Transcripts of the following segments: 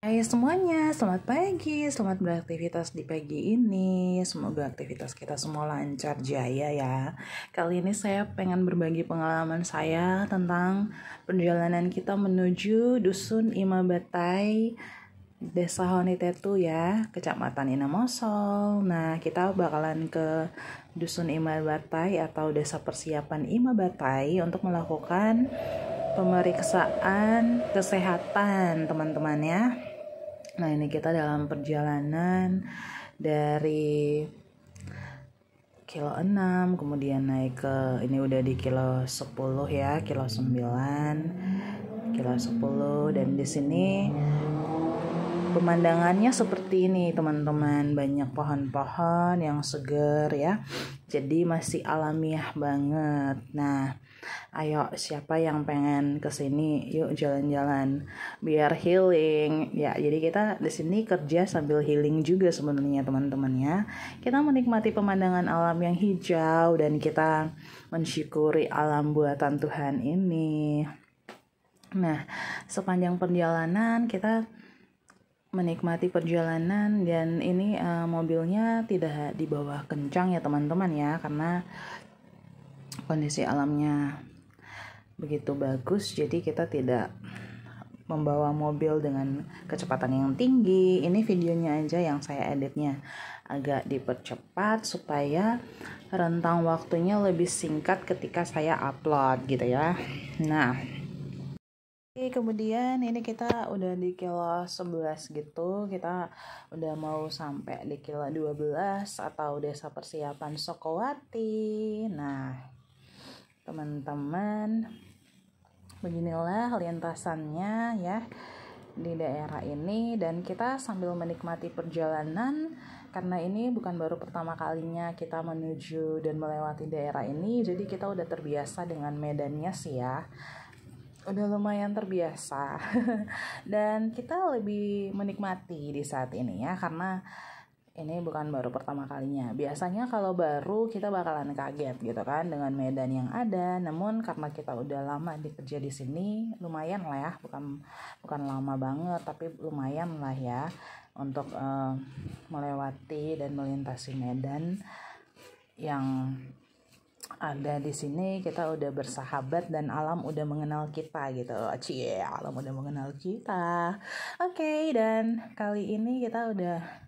Hai semuanya, selamat pagi, selamat beraktivitas di pagi ini. Semoga aktivitas kita semua lancar jaya ya. Kali ini saya pengen berbagi pengalaman saya tentang perjalanan kita menuju Dusun Imabatai, Desa Honitetu ya, Kecamatan Inamosol. Nah, kita bakalan ke Dusun Imabatai atau Desa Persiapan Imabatai untuk melakukan pemeriksaan kesehatan teman-teman ya. Nah, ini kita dalam perjalanan dari kilo 6, kemudian naik ke, ini udah di kilo 10 ya, kilo 9, kilo 10, dan di sini pemandangannya seperti ini teman-teman, banyak pohon-pohon yang segar ya, jadi masih alamiah banget. Nah, ayo siapa yang pengen kesini, yuk jalan-jalan biar healing ya. Jadi kita di sini kerja sambil healing juga sebenarnya teman-teman ya. Kita menikmati pemandangan alam yang hijau dan kita mensyukuri alam buatan Tuhan ini. Nah, sepanjang perjalanan kita menikmati perjalanan, dan ini mobilnya tidak di bawah kencang ya teman-teman ya, karena kondisi alamnya begitu bagus, jadi kita tidak membawa mobil dengan kecepatan yang tinggi. Ini videonya aja yang saya editnya agak dipercepat supaya rentang waktunya lebih singkat ketika saya upload gitu ya. Nah, kemudian ini kita udah di kilo 11 gitu, kita udah mau sampai di kilo 12 atau Desa Persiapan Sokowati. Nah, teman-teman, beginilah lintasannya ya di daerah ini, dan kita sambil menikmati perjalanan karena ini bukan baru pertama kalinya kita menuju dan melewati daerah ini, jadi kita udah terbiasa dengan medannya sih ya, udah lumayan terbiasa. Dan kita lebih menikmati di saat ini ya, karena ini bukan baru pertama kalinya. Biasanya kalau baru kita bakalan kaget gitu kan dengan medan yang ada. Namun karena kita udah lama kerja di sini, lumayan lah ya, bukan lama banget tapi lumayan lah ya untuk melewati dan melintasi medan yang ada di sini. Kita udah bersahabat dan alam udah mengenal kita gitu. Cie, alam udah mengenal kita. Oke, dan kali ini kita udah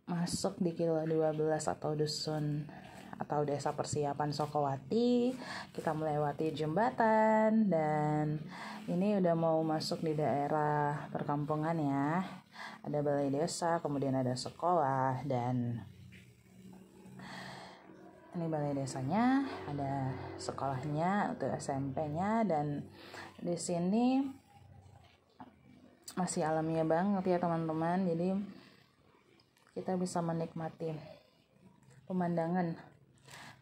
masuk di kilo 12 atau dusun atau Desa Persiapan Sokowati. Kita melewati jembatan dan ini udah mau masuk di daerah perkampungan ya. Ada balai desa, kemudian ada sekolah, dan ini balai desanya, ada sekolahnya untuk SMP-nya, dan di sini masih alamiah banget ya teman-teman. Jadi kita bisa menikmati pemandangan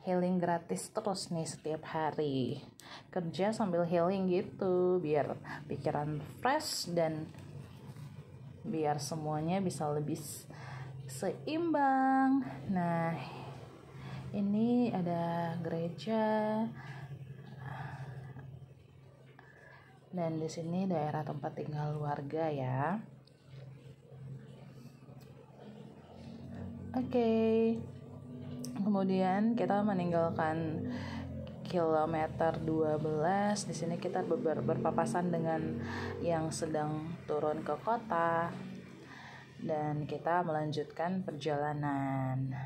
healing gratis terus nih setiap hari. Kerja sambil healing gitu biar pikiran fresh dan biar semuanya bisa lebih seimbang. Nah, ini ada gereja, dan di sini daerah tempat tinggal warga ya. Oke. Kemudian kita meninggalkan kilometer 12. Di sini kita berpapasan dengan yang sedang turun ke kota, dan kita melanjutkan perjalanan.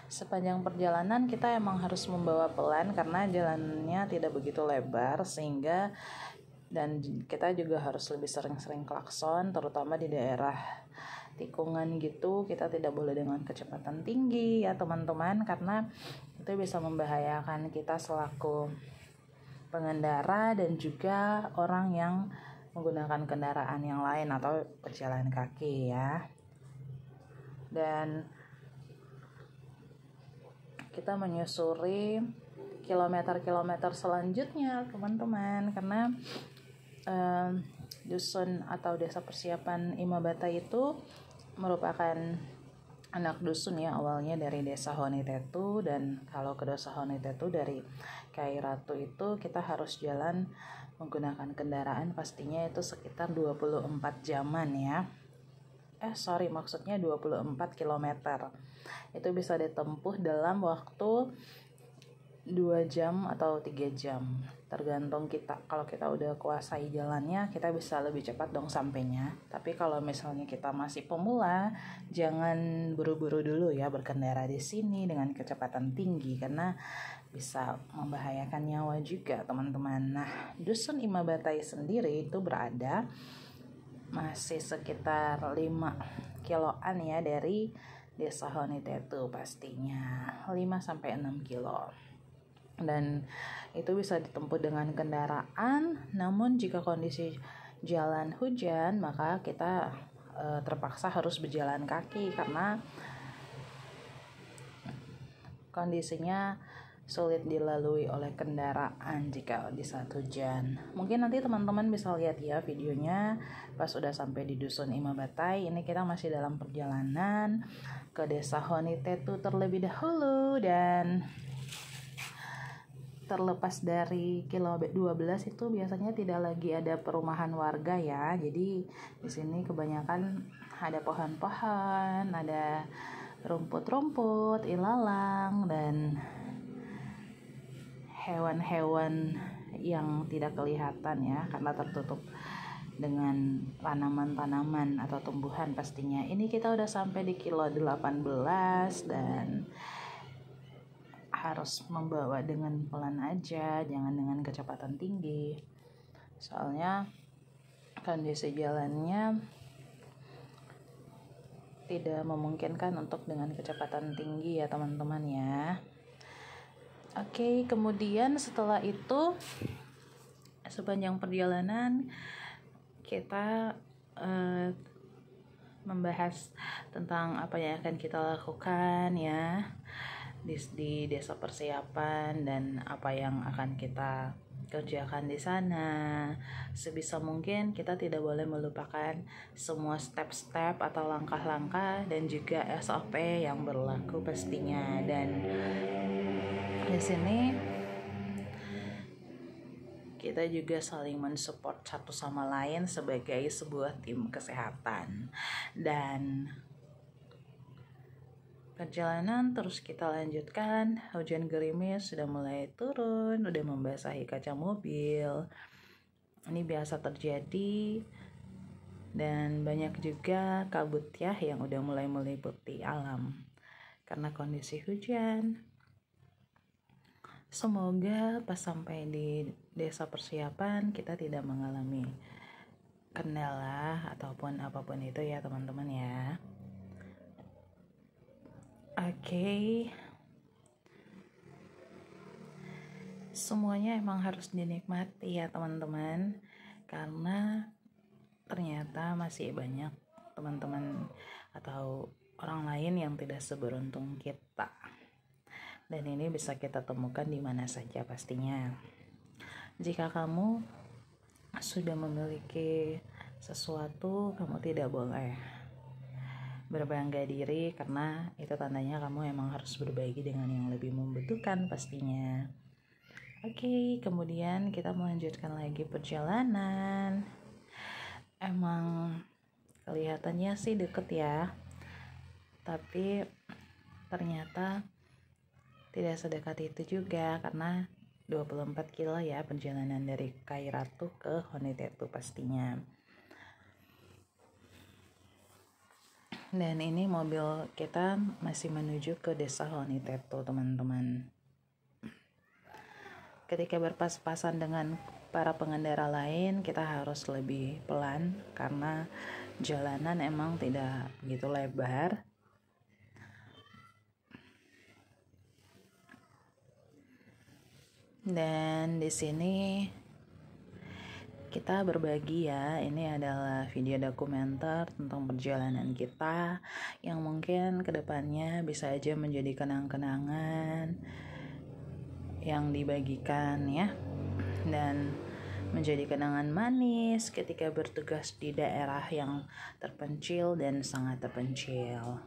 Sepanjang perjalanan kita emang harus membawa pelan karena jalannya tidak begitu lebar, sehingga dan kita juga harus lebih sering-sering klakson, terutama di daerah tikungan gitu. Kita tidak boleh dengan kecepatan tinggi ya teman-teman, karena itu bisa membahayakan kita selaku pengendara dan juga orang yang menggunakan kendaraan yang lain atau pejalan kaki ya. Dan kita menyusuri kilometer-kilometer selanjutnya teman-teman, karena dusun atau Desa Persiapan Imabatai itu merupakan anak dusun ya, awalnya dari Desa Honitetu, dan kalau ke Desa Honitetu dari Kai Ratu itu kita harus jalan menggunakan kendaraan pastinya itu sekitar 24 jaman ya. Maksudnya 24 kilometer. Itu bisa ditempuh dalam waktu 2 jam atau 3 jam. Tergantung kita. Kalau kita udah kuasai jalannya, kita bisa lebih cepat dong sampainya. Tapi kalau misalnya kita masih pemula, jangan buru-buru dulu ya berkendara di sini dengan kecepatan tinggi karena bisa membahayakan nyawa juga, teman-teman. Nah, Dusun Imabatai sendiri itu berada masih sekitar 5 kiloan ya dari Desa Honitetu pastinya, 5-6 kilo. Dan itu bisa ditempuh dengan kendaraan, namun jika kondisi jalan hujan maka kita terpaksa harus berjalan kaki karena kondisinya sulit dilalui oleh kendaraan jika di saat hujan. Mungkin nanti teman-teman bisa lihat ya videonya pas udah sampai di Dusun Imabatai. Ini kita masih dalam perjalanan ke Desa Honitetu terlebih dahulu, dan terlepas dari kilo 12 itu biasanya tidak lagi ada perumahan warga ya. Jadi di sini kebanyakan ada pohon-pohon, ada rumput-rumput, ilalang, dan hewan-hewan yang tidak kelihatan ya karena tertutup dengan tanaman-tanaman atau tumbuhan pastinya. Ini kita udah sampai di kilo 18 dan harus membawa dengan pelan aja, jangan dengan kecepatan tinggi. Soalnya kondisi jalannya tidak memungkinkan untuk dengan kecepatan tinggi ya teman-teman ya. Oke, kemudian setelah itu sepanjang perjalanan kita membahas tentang apa yang akan kita lakukan ya di desa persiapan dan apa yang akan kita kerjakan di sana. Sebisa mungkin kita tidak boleh melupakan semua step-step atau langkah-langkah dan juga SOP yang berlaku pastinya. Dan di sini kita juga saling mensupport satu sama lain sebagai sebuah tim kesehatan. Dan perjalanan terus kita lanjutkan. Hujan gerimis sudah mulai turun, udah membasahi kaca mobil. Ini biasa terjadi. Dan banyak juga kabut ya yang udah mulai meliputi alam karena kondisi hujan. Semoga pas sampai di desa persiapan kita tidak mengalami kendala ataupun apapun itu ya teman-teman ya. Oke. Semuanya emang harus dinikmati ya teman-teman, karena ternyata masih banyak teman-teman atau orang lain yang tidak seberuntung kita. Dan ini bisa kita temukan di mana saja pastinya. Jika kamu sudah memiliki sesuatu, kamu tidak boleh berbangga diri karena itu tandanya kamu emang harus berbagi dengan yang lebih membutuhkan pastinya. Oke, kemudian kita melanjutkan lagi perjalanan. Emang kelihatannya sih deket ya, tapi ternyata tidak sedekat itu juga karena 24 kilo ya perjalanan dari Kairatu ke Honitetu pastinya. Dan ini mobil kita masih menuju ke Desa Honitetu teman-teman. Ketika berpas-pasan dengan para pengendara lain, kita harus lebih pelan karena jalanan emang tidak begitu lebar. Dan di sini kita berbagi ya, ini adalah video dokumenter tentang perjalanan kita yang mungkin kedepannya bisa aja menjadi kenang-kenangan yang dibagikan ya, dan menjadi kenangan manis ketika bertugas di daerah yang terpencil dan sangat terpencil.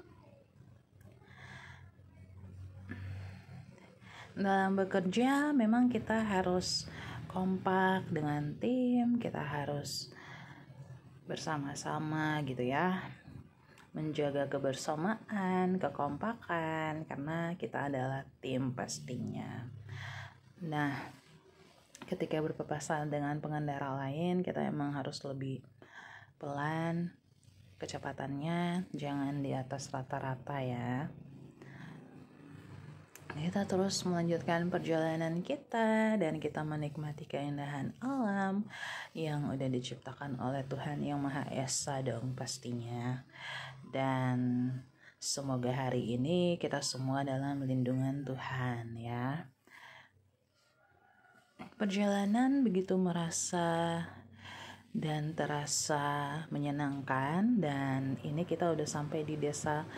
Dalam bekerja memang kita harus kompak dengan tim, kita harus bersama-sama gitu ya, menjaga kebersamaan, kekompakan, karena kita adalah tim pastinya. Nah, ketika berpapasan dengan pengendara lain, kita emang harus lebih pelan, kecepatannya jangan di atas rata-rata ya. Kita terus melanjutkan perjalanan kita dan kita menikmati keindahan alam yang udah diciptakan oleh Tuhan Yang Maha Esa dong pastinya. Dan semoga hari ini kita semua dalam lindungan Tuhan ya. Perjalanan begitu merasa dan terasa menyenangkan, dan ini kita udah sampai di desa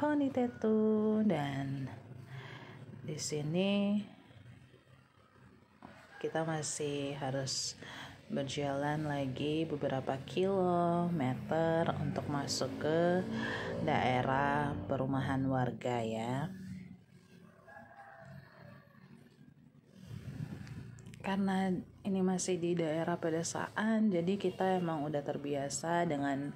Honitetu, dan di sini kita masih harus berjalan lagi beberapa kilometer untuk masuk ke daerah perumahan warga ya. Karena ini masih di daerah pedesaan, jadi kita emang udah terbiasa dengan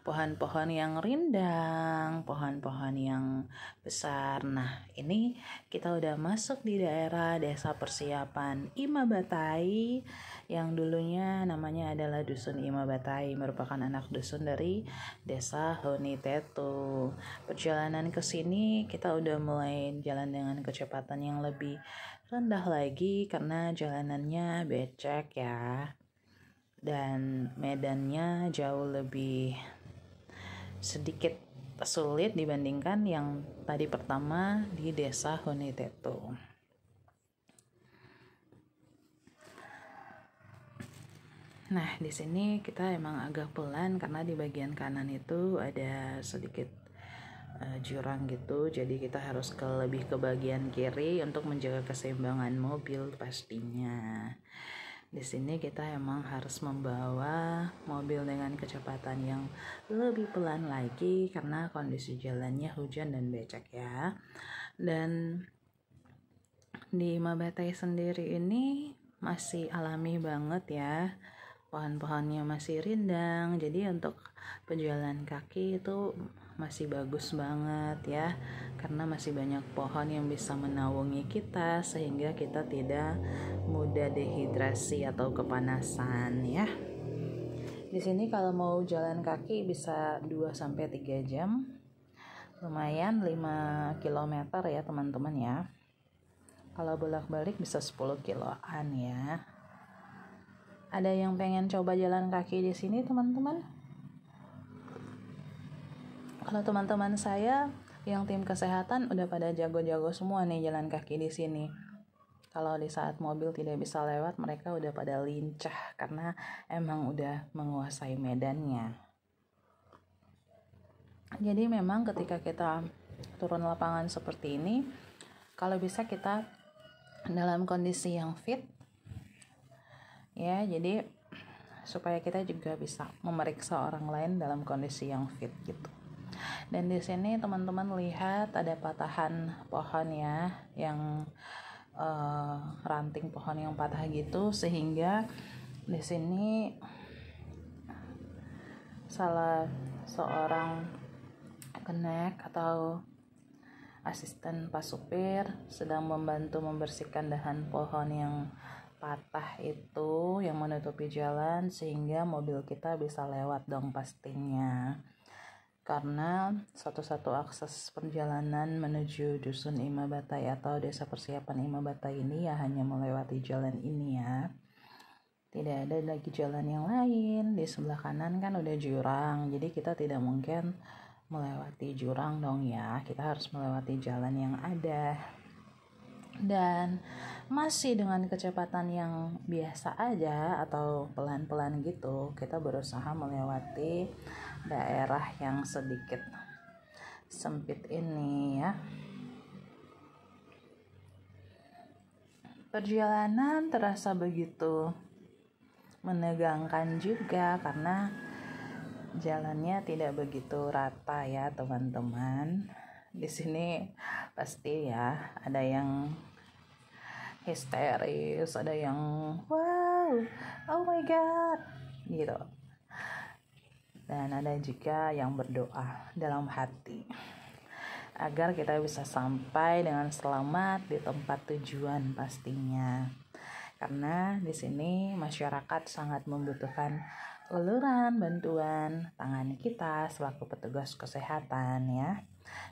pohon-pohon yang rindang, pohon-pohon yang besar. Nah, ini kita udah masuk di daerah desa persiapan Imabatai, yang dulunya namanya adalah Dusun Imabatai, merupakan anak dusun dari desa Honitetu. Perjalanan ke sini kita udah mulai jalan dengan kecepatan yang lebih rendah lagi karena jalanannya becek ya. Dan medannya jauh lebih sedikit sulit dibandingkan yang tadi pertama di desa Honitetu. Nah, di sini kita emang agak pelan karena di bagian kanan itu ada sedikit jurang gitu, jadi kita harus lebih ke bagian kiri untuk menjaga keseimbangan mobil pastinya. Di sini kita emang harus membawa mobil dengan kecepatan yang lebih pelan lagi karena kondisi jalannya hujan dan becek ya. Dan di Mabatai sendiri ini masih alami banget ya. Pohon-pohonnya masih rindang, jadi untuk pejalan kaki itu masih bagus banget ya, karena masih banyak pohon yang bisa menaungi kita sehingga kita tidak mudah dehidrasi atau kepanasan ya. Di sini kalau mau jalan kaki bisa 2-3 jam. Lumayan 5 km ya teman-teman ya. Kalau bolak-balik bisa 10 kiloan ya. Ada yang pengen coba jalan kaki di sini teman-teman? Kalau teman-teman saya yang tim kesehatan udah pada jago-jago semua nih jalan kaki di sini. Kalau di saat mobil tidak bisa lewat, mereka udah pada lincah karena emang udah menguasai medannya. Jadi memang ketika kita turun lapangan seperti ini, kalau bisa kita dalam kondisi yang fit ya, jadi supaya kita juga bisa memeriksa orang lain dalam kondisi yang fit gitu. Dan di sini teman-teman lihat ada patahan pohon ya, yang ranting pohon yang patah gitu, sehingga di sini salah seorang kenek atau asisten pas supir sedang membantu membersihkan dahan pohon yang patah itu yang menutupi jalan sehingga mobil kita bisa lewat dong pastinya. Karena satu-satu akses perjalanan menuju Dusun Imabatai atau Desa Persiapan Imabatai ini ya hanya melewati jalan ini ya. Tidak ada lagi jalan yang lain. Di sebelah kanan kan udah jurang, jadi kita tidak mungkin melewati jurang dong ya. Kita harus melewati jalan yang ada. Dan masih dengan kecepatan yang biasa aja atau pelan-pelan gitu, kita berusaha melewati daerah yang sedikit sempit ini ya. Perjalanan terasa begitu menegangkan juga karena jalannya tidak begitu rata ya teman-teman. Di sini pasti ya ada yang histeris, ada yang wow, oh my god gitu, dan ada juga yang berdoa dalam hati agar kita bisa sampai dengan selamat di tempat tujuan pastinya. Karena di sini masyarakat sangat membutuhkan uluran bantuan tangan kita selaku petugas kesehatan ya,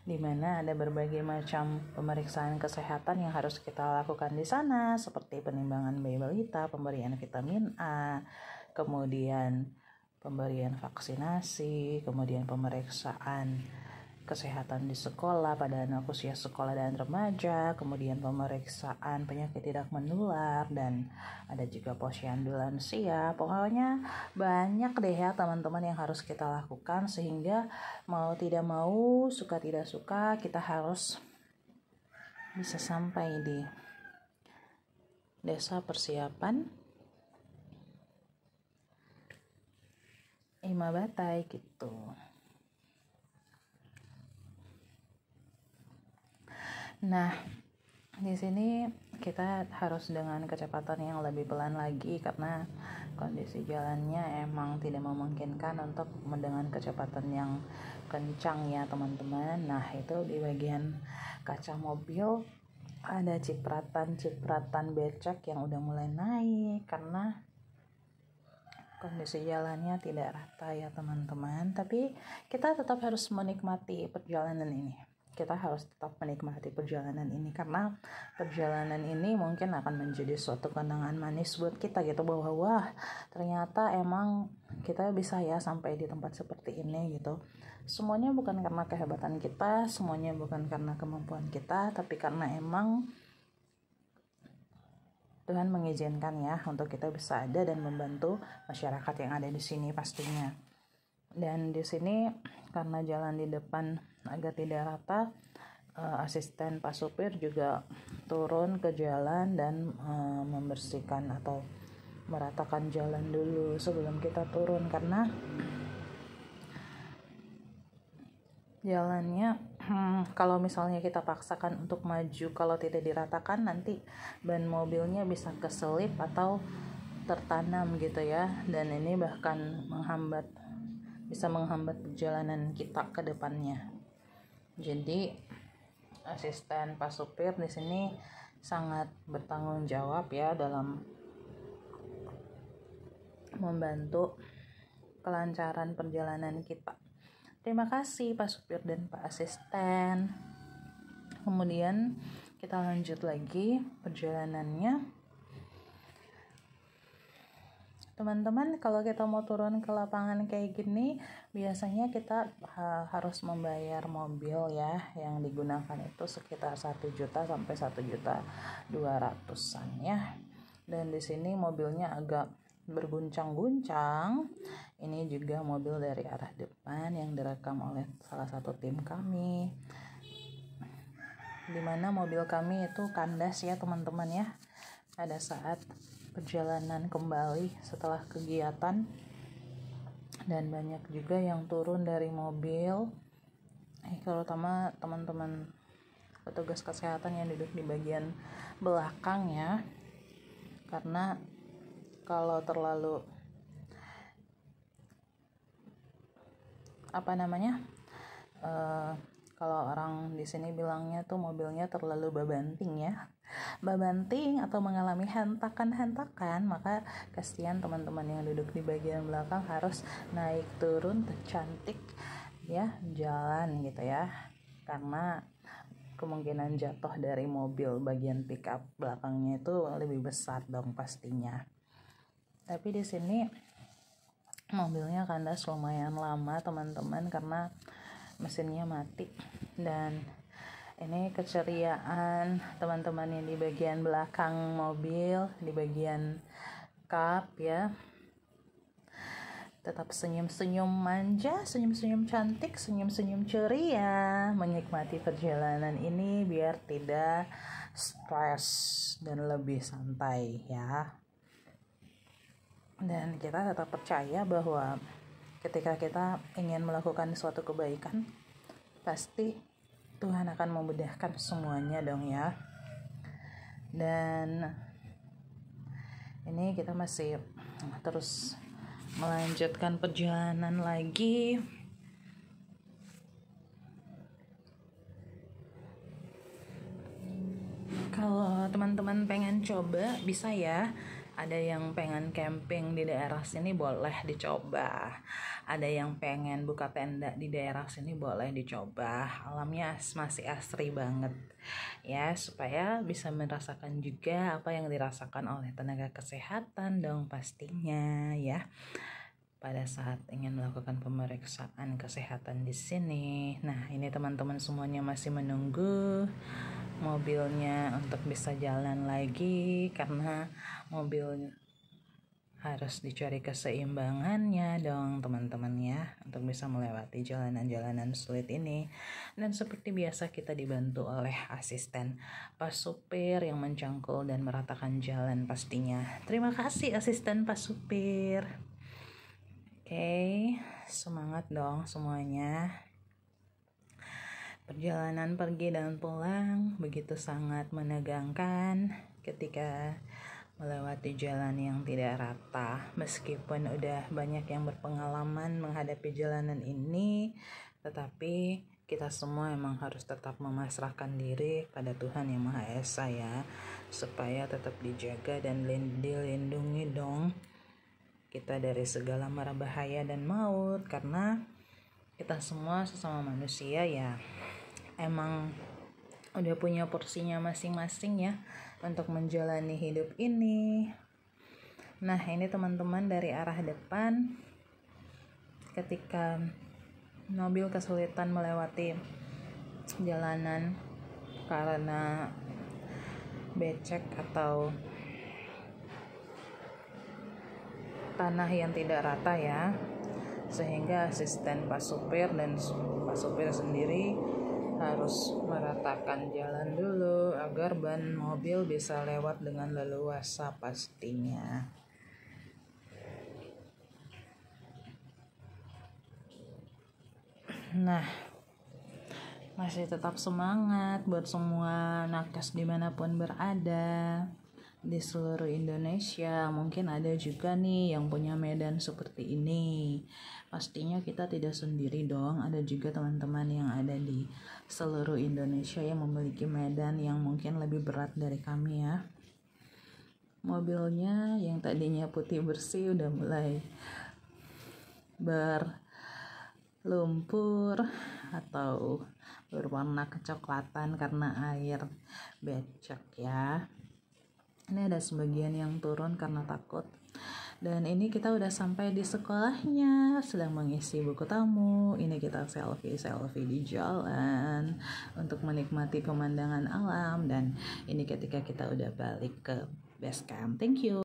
dimana ada berbagai macam pemeriksaan kesehatan yang harus kita lakukan di sana, seperti penimbangan bayi balita, pemberian vitamin A, kemudian pemberian vaksinasi, kemudian pemeriksaan kesehatan di sekolah pada anak usia sekolah dan remaja, kemudian pemeriksaan penyakit tidak menular, dan ada juga posyandu lansia. Pokoknya banyak deh ya teman-teman yang harus kita lakukan, sehingga mau tidak mau, suka tidak suka, kita harus bisa sampai di desa persiapan Ima Batai gitu. Nah, di sini kita harus dengan kecepatan yang lebih pelan lagi karena kondisi jalannya emang tidak memungkinkan untuk dengan kecepatan yang kencang ya teman-teman. Nah, itu di bagian kaca mobil ada cipratan becek yang udah mulai naik karena kondisi jalannya tidak rata ya teman-teman. Tapi kita tetap harus menikmati perjalanan ini. Kita harus tetap menikmati perjalanan ini karena perjalanan ini mungkin akan menjadi suatu kenangan manis buat kita gitu, bahwa wah ternyata emang kita bisa ya sampai di tempat seperti ini gitu. Semuanya bukan karena kehebatan kita, semuanya bukan karena kemampuan kita, tapi karena emang Tuhan mengizinkan ya untuk kita bisa ada dan membantu masyarakat yang ada di sini pastinya. Dan di sini karena jalan di depan agak tidak rata, asisten Pak Supir juga turun ke jalan dan membersihkan atau meratakan jalan dulu sebelum kita turun, karena jalannya kalau misalnya kita paksakan untuk maju, kalau tidak diratakan nanti ban mobilnya bisa keselip atau tertanam gitu ya, dan ini bahkan bisa menghambat perjalanan kita ke depannya. Jadi asisten Pak Supir di sini sangat bertanggung jawab ya dalam membantu kelancaran perjalanan kita. Terima kasih Pak Supir dan Pak Asisten. Kemudian kita lanjut lagi perjalanannya. Teman-teman, kalau kita mau turun ke lapangan kayak gini, biasanya kita harus membayar mobil ya, yang digunakan itu sekitar 1 juta sampai 1.200.000-an ya. Dan di sini mobilnya agak berguncang-guncang. Ini juga mobil dari arah depan yang direkam oleh salah satu tim kami, dimana mobil kami itu kandas ya teman-teman ya, pada saat perjalanan kembali setelah kegiatan. Dan banyak juga yang turun dari mobil, terutama teman-teman petugas kesehatan yang duduk di bagian belakang ya, karena kalau terlalu kalau orang di sini bilangnya tuh mobilnya terlalu babanting ya, babanting atau mengalami hentakan-hentakan, maka kasihan teman-teman yang duduk di bagian belakang harus naik turun tercantik ya jalan gitu ya, karena kemungkinan jatuh dari mobil bagian pickup belakangnya itu lebih besar dong pastinya. Tapi di sini mobilnya kandas lumayan lama teman-teman karena mesinnya mati. Dan ini keceriaan teman-teman yang di bagian belakang mobil, di bagian kap ya, tetap senyum-senyum manja, senyum-senyum cantik, senyum-senyum ceria, menikmati perjalanan ini biar tidak stres dan lebih santai ya. Dan kita tetap percaya bahwa ketika kita ingin melakukan suatu kebaikan, pasti Tuhan akan memudahkan semuanya dong ya. Dan ini kita masih terus melanjutkan perjalanan lagi. Kalau teman-teman pengen coba bisa ya. Ada yang pengen camping di daerah sini boleh dicoba. Ada yang pengen buka tenda di daerah sini boleh dicoba. Alamnya masih asri banget ya, supaya bisa merasakan juga apa yang dirasakan oleh tenaga kesehatan dong pastinya ya, pada saat ingin melakukan pemeriksaan kesehatan di sini. Nah, ini teman-teman semuanya masih menunggu mobilnya untuk bisa jalan lagi, karena mobil harus dicari keseimbangannya dong teman-teman ya, untuk bisa melewati jalanan-jalanan sulit ini. Dan seperti biasa kita dibantu oleh asisten pas supir yang mencangkul dan meratakan jalan pastinya. Terima kasih asisten pas supir. Oke, semangat dong semuanya. Perjalanan pergi dan pulang begitu sangat menegangkan ketika melewati jalan yang tidak rata. Meskipun udah banyak yang berpengalaman menghadapi jalanan ini, tetapi kita semua emang harus tetap memasrahkan diri pada Tuhan Yang Maha Esa ya, supaya tetap dijaga dan dilindungi dong kita dari segala mara bahaya dan maut, karena kita semua sesama manusia ya emang udah punya porsinya masing-masing ya untuk menjalani hidup ini. Nah, ini teman-teman dari arah depan, ketika mobil kesulitan melewati jalanan karena becek atau tanah yang tidak rata ya, sehingga asisten pas supir dan pas supir sendiri harus meratakan jalan dulu agar ban mobil bisa lewat dengan leluasa pastinya. Nah, masih tetap semangat buat semua nakes dimanapun berada di seluruh Indonesia. Mungkin ada juga nih yang punya medan seperti ini. Pastinya kita tidak sendiri dong. Ada juga teman-teman yang ada di seluruh Indonesia yang memiliki medan yang mungkin lebih berat dari kami ya. Mobilnya yang tadinya putih bersih udah mulai berlumpur atau berwarna kecoklatan karena air becek ya. Ini ada sebagian yang turun karena takut. Dan ini kita udah sampai di sekolahnya, sedang mengisi buku tamu. Ini kita selfie di jalan untuk menikmati pemandangan alam. Dan ini ketika kita udah balik ke base camp. Thank you.